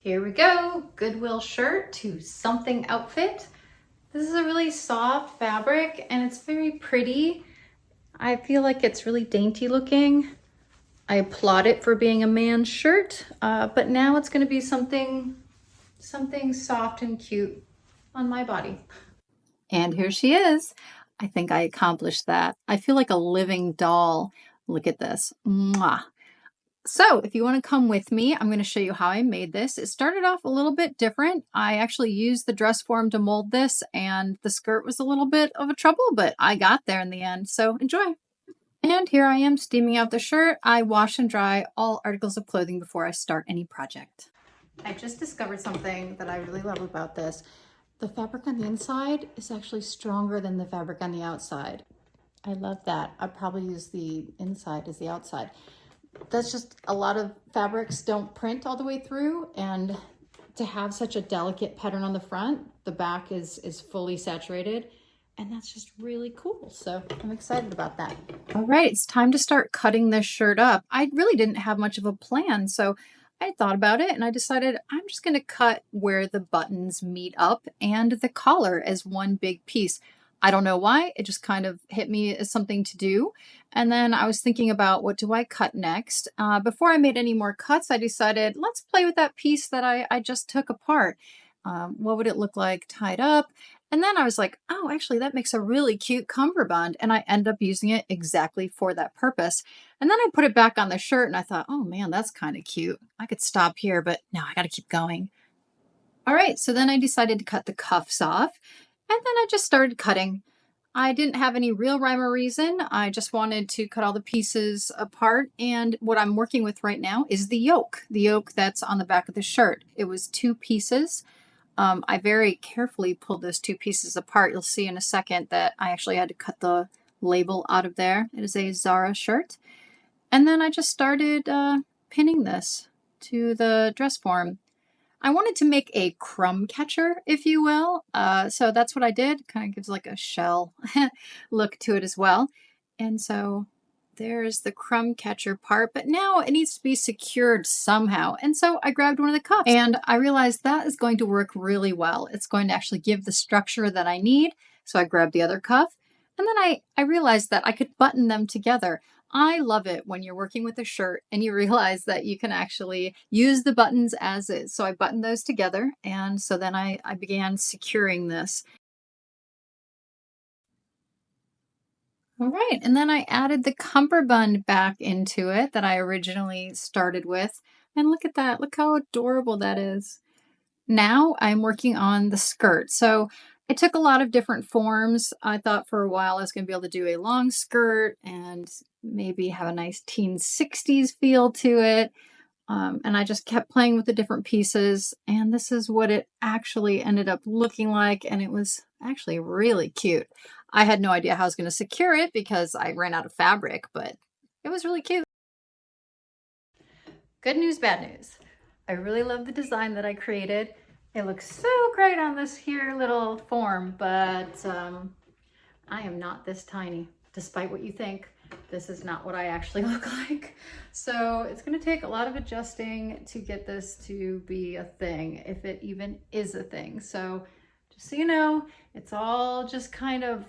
Here we go, Goodwill shirt to something outfit. This is a really soft fabric and it's very pretty. I feel like it's really dainty looking. I applaud it for being a man's shirt, but now it's gonna be something soft and cute on my body. And here she is. I think I accomplished that. I feel like a living doll. Look at this. Mwah. So if you want to come with me, I'm going to show you how I made this. It started off a little bit different. I actually used the dress form to mold this, and the skirt was a little bit of a trouble, but I got there in the end. So enjoy. And here I am steaming out the shirt. I wash and dry all articles of clothing before I start any project. I just discovered something that I really love about this. The fabric on the inside is actually stronger than the fabric on the outside. I love that. I'd probably use the inside as the outside. That's just a lot of fabrics don't print all the way through, and to have such a delicate pattern on the front, the back is fully saturated, and that's just really cool. So I'm excited about that. All right, it's time to start cutting this shirt up. I really didn't have much of a plan, so I thought about it and I decided I'm just going to cut where the buttons meet up and the collar as one big piece. I don't know why, it just kind of hit me as something to do. And then I was thinking about, what do I cut next? Before I made any more cuts, I decided, let's play with that piece that I just took apart. What would it look like tied up? And then I was like, oh, actually, that makes a really cute cummerbund. And I ended up using it exactly for that purpose. And then I put it back on the shirt and I thought, oh man, that's kind of cute. I could stop here, but no, I got to keep going. All right, so then I decided to cut the cuffs off. And then I just started cutting. I didn't have any real rhyme or reason. I just wanted to cut all the pieces apart. And what I'm working with right now is the yoke that's on the back of the shirt. It was 2 pieces. I very carefully pulled those 2 pieces apart. You'll see in a second that I actually had to cut the label out of there. It is a Zara shirt. And then I just started pinning this to the dress form. I wanted to make a crumb catcher, if you will. So that's what I did. Kind of gives like a shell look to it as well. And so there's the crumb catcher part, but now it needs to be secured somehow. And so I grabbed one of the cuffs and I realized that is going to work really well. It's going to actually give the structure that I need. So I grabbed the other cuff and then I realized that I could button them together. I love it when you're working with a shirt and you realize that you can actually use the buttons as is. So I buttoned those together, and so then I began securing this. All right, and then I added the cummerbund back into it that I originally started with. And look at that, look how adorable that is. Now I'm working on the skirt. So I took a lot of different forms. I thought for a while I was going to be able to do a long skirt and maybe have a nice teen 60s feel to it. And I just kept playing with the different pieces. And this is what it actually ended up looking like. And it was actually really cute. I had no idea how I was going to secure it because I ran out of fabric, but it was really cute. Good news, bad news. I really love the design that I created. It looks so great on this here little form, but I am not this tiny. Despite what you think, this is not what I actually look like. So it's gonna take a lot of adjusting to get this to be a thing, if it even is a thing. So just so you know, it's all just kind of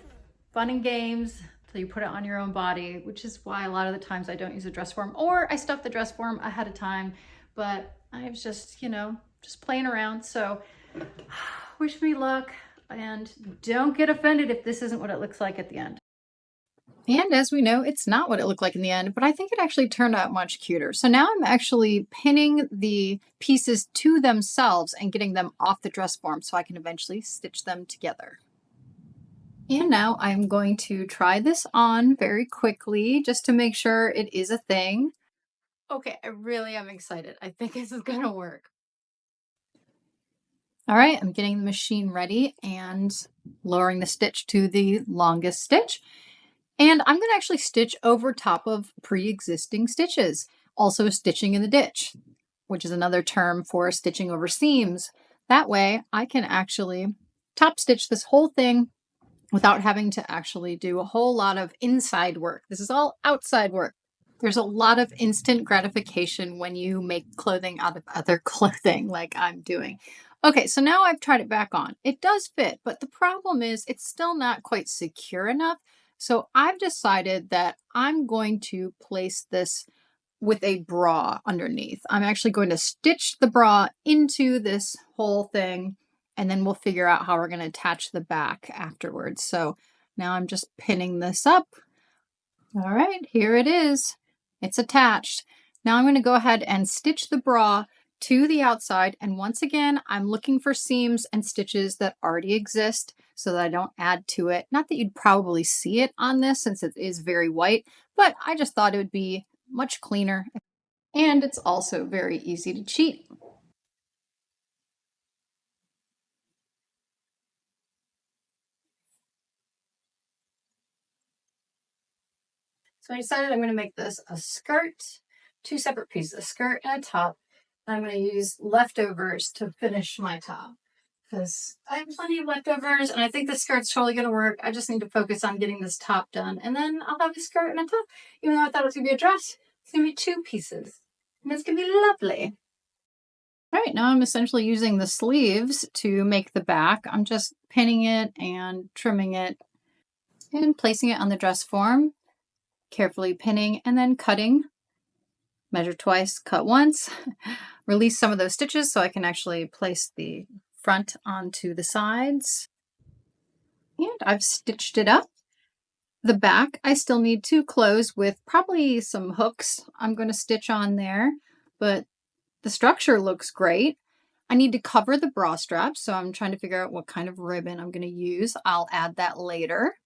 fun and games till you put it on your own body, which is why a lot of the times I don't use a dress form, or I stuff the dress form ahead of time, but I was just, you know, just playing around. So wish me luck, and don't get offended if this isn't what it looks like at the end. And as we know, it's not what it looked like in the end, but I think it actually turned out much cuter. So now I'm actually pinning the pieces to themselves and getting them off the dress form so I can eventually stitch them together. And now I'm going to try this on very quickly just to make sure it is a thing. Okay, I really am excited. I think this is gonna work. All right, I'm getting the machine ready and lowering the stitch to the longest stitch. And I'm gonna actually stitch over top of pre-existing stitches. Also stitching in the ditch, which is another term for stitching over seams. That way I can actually top stitch this whole thing without having to actually do a whole lot of inside work. This is all outside work. There's a lot of instant gratification when you make clothing out of other clothing like I'm doing. Okay, so now I've tried it back on. It does fit, but the problem is it's still not quite secure enough. So I've decided that I'm going to place this with a bra underneath. I'm actually going to stitch the bra into this whole thing, and then we'll figure out how we're going to attach the back afterwards. So now I'm just pinning this up. All right, here it is. It's attached. Now I'm going to go ahead and stitch the bra to the outside. And once again, I'm looking for seams and stitches that already exist so that I don't add to it. Not that you'd probably see it on this since it is very white, but I just thought it would be much cleaner. And it's also very easy to cheat. So I decided I'm going to make this a skirt, two separate pieces, a skirt and a top. And I'm going to use leftovers to finish my top because I have plenty of leftovers and I think the skirt's totally going to work. I just need to focus on getting this top done and then I'll have a skirt and a top. Even though I thought it was going to be a dress, it's going to be two pieces and it's going to be lovely. All right, now I'm essentially using the sleeves to make the back. I'm just pinning it and trimming it and placing it on the dress form, carefully pinning and then cutting. Measure twice, cut once. Release some of those stitches so I can actually place the front onto the sides. And I've stitched it up. The back I still need to close with probably some hooks I'm going to stitch on there, but the structure looks great. I need to cover the bra strap, so I'm trying to figure out what kind of ribbon I'm going to use. I'll add that later.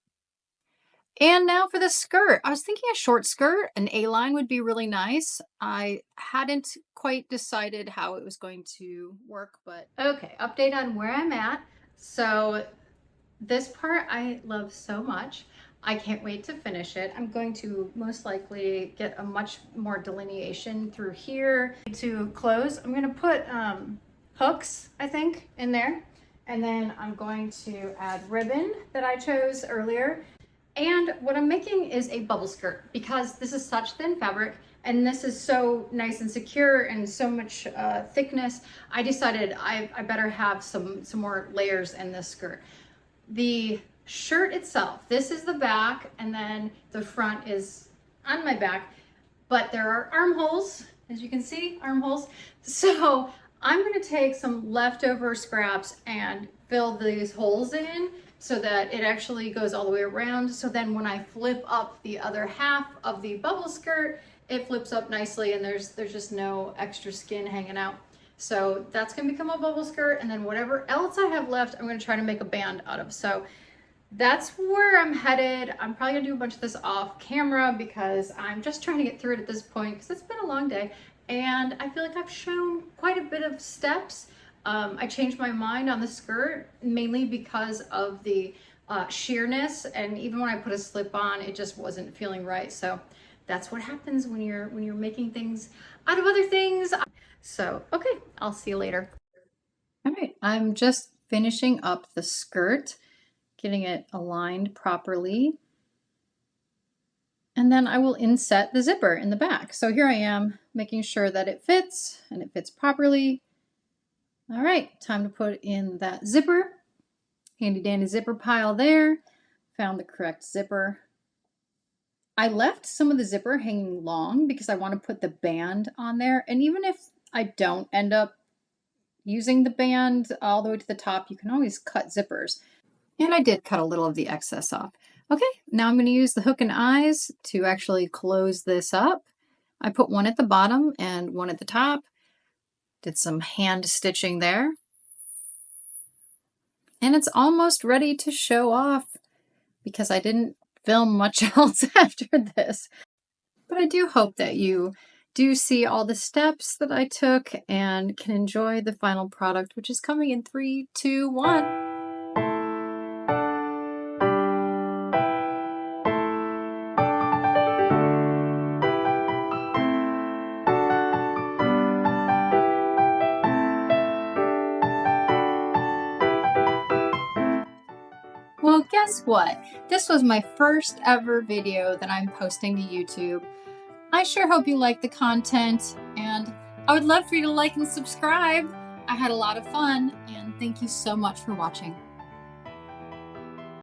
And now for the skirt. I was thinking a short skirt, an A-line would be really nice. I hadn't quite decided how it was going to work, but okay, update on where I'm at. So this part I love so much. I can't wait to finish it. I'm going to most likely get a much more delineation through here. To close, I'm going to put hooks, I think, in there. And then I'm going to add ribbon that I chose earlier. And what I'm making is a bubble skirt because this is such thin fabric and this is so nice and secure and so much thickness. I decided I better have some more layers in this skirt. The shirt itself, this is the back and then the front is on my back, but there are armholes, as you can see, armholes. So I'm going to take some leftover scraps and fill these holes in so that it actually goes all the way around. So then when I flip up the other half of the bubble skirt, it flips up nicely and there's just no extra skin hanging out. So that's gonna become a bubble skirt, and then whatever else I have left, I'm gonna try to make a band out of. So that's where I'm headed. I'm probably gonna do a bunch of this off camera because I'm just trying to get through it at this point because it's been a long day. And I feel like I've shown quite a bit of steps. I changed my mind on the skirt mainly because of the sheerness, and even when I put a slip on, it just wasn't feeling right. So that's what happens when you're making things out of other things. So okay, I'll see you later. All right, I'm just finishing up the skirt, getting it aligned properly. And then I will inset the zipper in the back. So here I am making sure that it fits and it fits properly. All right, time to put in that zipper. Handy dandy zipper pile there. Found the correct zipper. I left some of the zipper hanging long because I want to put the band on there. And even if I don't end up using the band all the way to the top, you can always cut zippers. And I did cut a little of the excess off. Okay, now I'm going to use the hook and eyes to actually close this up. I put one at the bottom and one at the top. Did some hand stitching there. And it's almost ready to show off because I didn't film much else after this. But I do hope that you do see all the steps that I took and can enjoy the final product, which is coming in 3, 2, 1. Well, guess what? This was my first ever video that I'm posting to YouTube. I sure hope you like the content, and I would love for you to like and subscribe. I had a lot of fun, and thank you so much for watching.